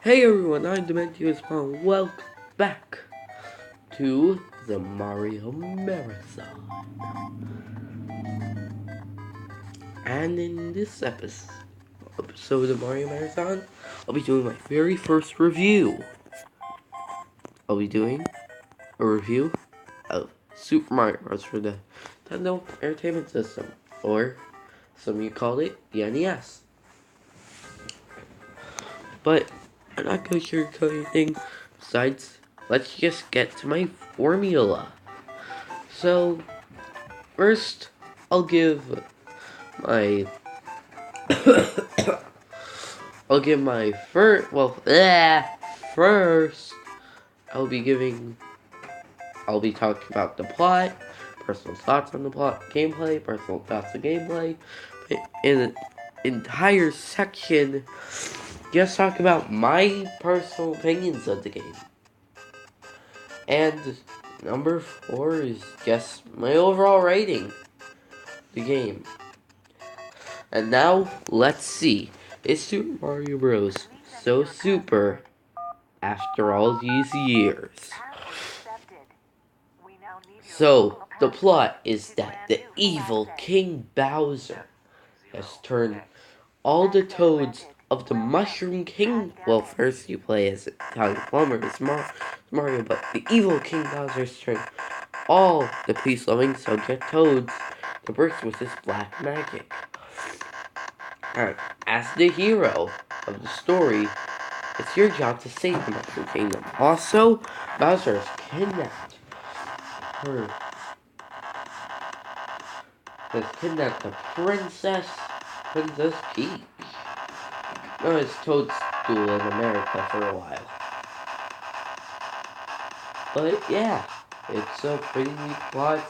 Hey everyone, I'm Dementius Paul. Welcome back to the Mario Marathon. And in this episode of Mario Marathon, I'll be doing my very first review. I'll be doing a review of Super Mario Bros. For the Nintendo Entertainment System, or some of you call it the NES. But I'm not going to sugarcoat anything. Besides, let's just get to my formula. So, first, I'll give my first I'll be talking about the plot, personal thoughts on the plot, gameplay, personal thoughts on gameplay. In an entire section, just talk about my personal opinions of the game. And number 4 is just my overall rating of the game. And now, let's see. Is Super Mario Bros. So super after all these years? So, the plot is that the evil King Bowser has turned all the toads of the Mushroom King. Well, first you play as Italian Plumber, as Mario, but the evil King Bowser has turned all the peace-loving subject toads to bricks with his black magic. As the hero of the story, it's your job to save the Mushroom Kingdom. Also, Bowser has kidnapped the Princess Peach. No, it's Toadstool in America for a while. But yeah, it's a pretty neat plot.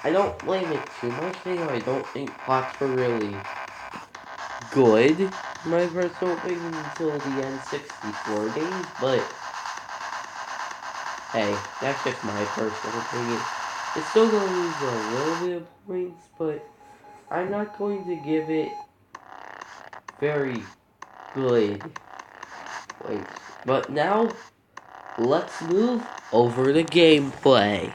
I don't blame it too much. I don't think plots were really good, in my personal opinion, until the N64 games, but hey, that's just my personal opinion. It's still going to lose a little bit of points, but I'm not going to give it very good points. But now, let's move over to gameplay.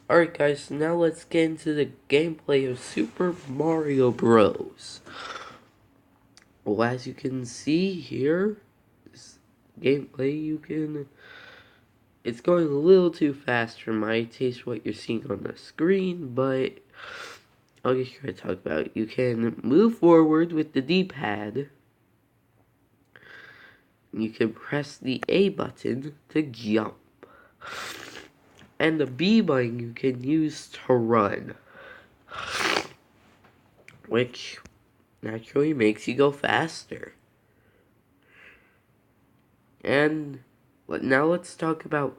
Alright guys, so now let's get into the gameplay of Super Mario Bros. Well, as you can see here, this gameplay, it's going a little too fast for my taste, what you're seeing on the screen, but I'll just try to talk about it. You can move forward with the D-pad. You can press the A button to jump. And the B button you can use to run, which naturally makes you go faster. And now let's talk about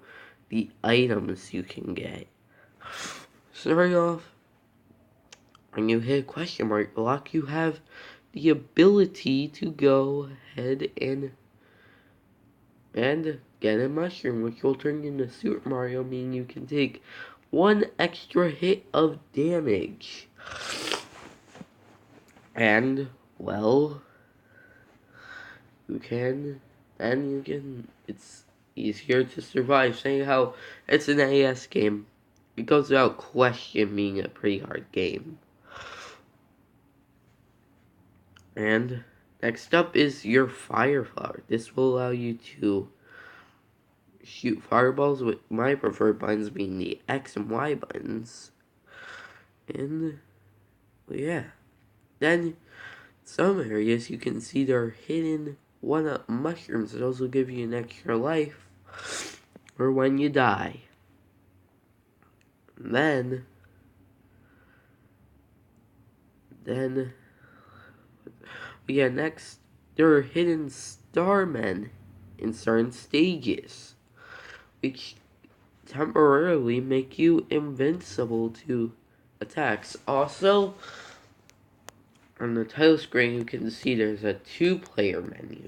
the items you can get. Starting off, when you hit a question mark block, you have the ability to go ahead and get a mushroom, which will turn into Super Mario, meaning you can take 1 extra hit of damage. And, well, it's easier to survive, saying how it's an NES game. It goes without question being a pretty hard game. And next up is your fire flower. This will allow you to shoot fireballs, with my preferred buttons being the X and Y buttons. And, well, yeah. Then, some areas you can see there are hidden 1-up mushrooms that also give you an extra life for when you die. Then, next, there are hidden starmen in certain stages, which temporarily make you invincible to attacks. Also, on the title screen you can see there's a 2-player menu,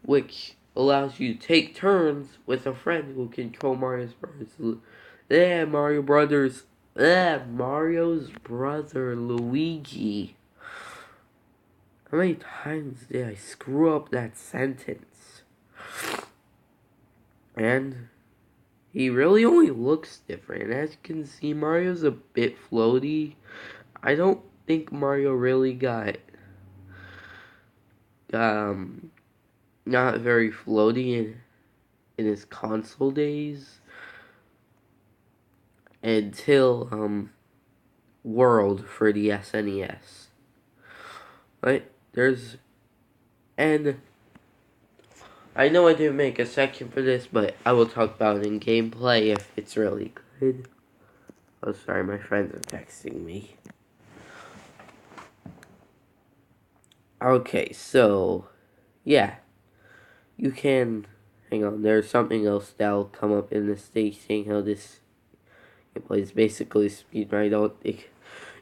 which allows you to take turns with a friend who can control Mario's brother Luigi. How many times did I screw up that sentence? And he really only looks different. As you can see, Mario's a bit floaty. I don't think Mario really got not very floaty in his console days until World for the SNES. Right? And I know I didn't make a section for this, but I will talk about it in gameplay if it's really good. Oh, sorry, my friends are texting me. Okay, so, yeah. You can, hang on, there's something else that'll come up in the stage saying how this gameplay is basically speedrun, I don't think.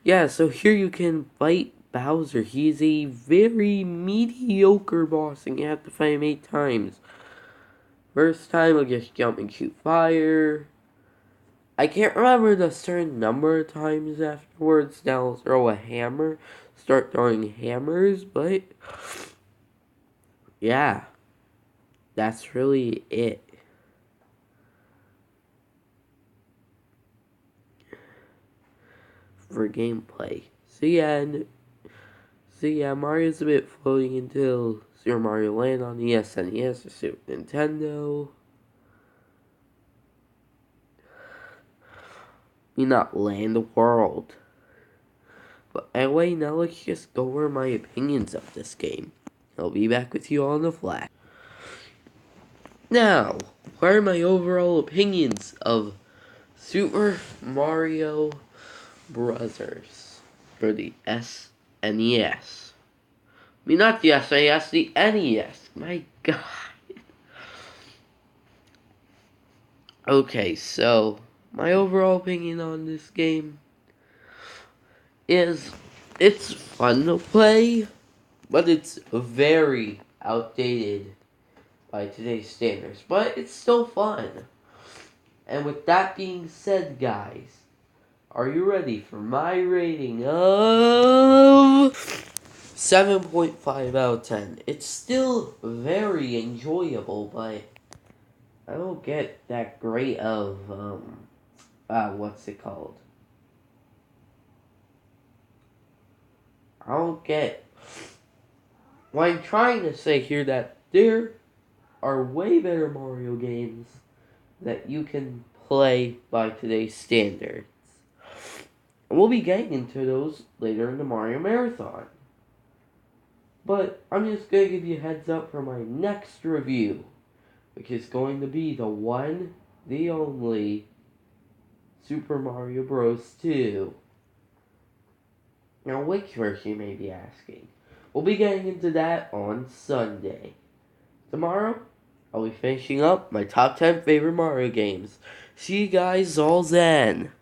Yeah, so here you can fight Bowser. He's a very mediocre boss, and you have to fight him 8 times. First time, he'll just jump and shoot fire. I can't remember the certain number of times afterwards. Now I'll throw a hammer. Start throwing hammers, but yeah, that's really it for gameplay. So yeah, Mario's a bit floating until Super Mario Land on the SNES or Super Nintendo. Not Land World. But anyway, now let's just go over my opinions of this game. I'll be back with you on the flash. Now, what are my overall opinions of Super Mario Brothers for the SNES? I mean, not the SNES, the NES. My God. Okay, so my overall opinion on this game is it's fun to play, but it's very outdated by today's standards. But it's still fun. And with that being said, guys, are you ready for my rating of 7.5 out of 10? It's still very enjoyable, but I don't get that great of, what's it called? I don't get what I'm trying to say here, that there are way better Mario games that you can play by today's standards. And we'll be getting into those later in the Mario Marathon. But I'm just going to give you a heads up for my next review, which is going to be the one, the only, Super Mario Bros. 2. Now, which version, you may be asking? We'll be getting into that on Sunday. Tomorrow, I'll be finishing up my top 10 favorite Mario games. See you guys all then.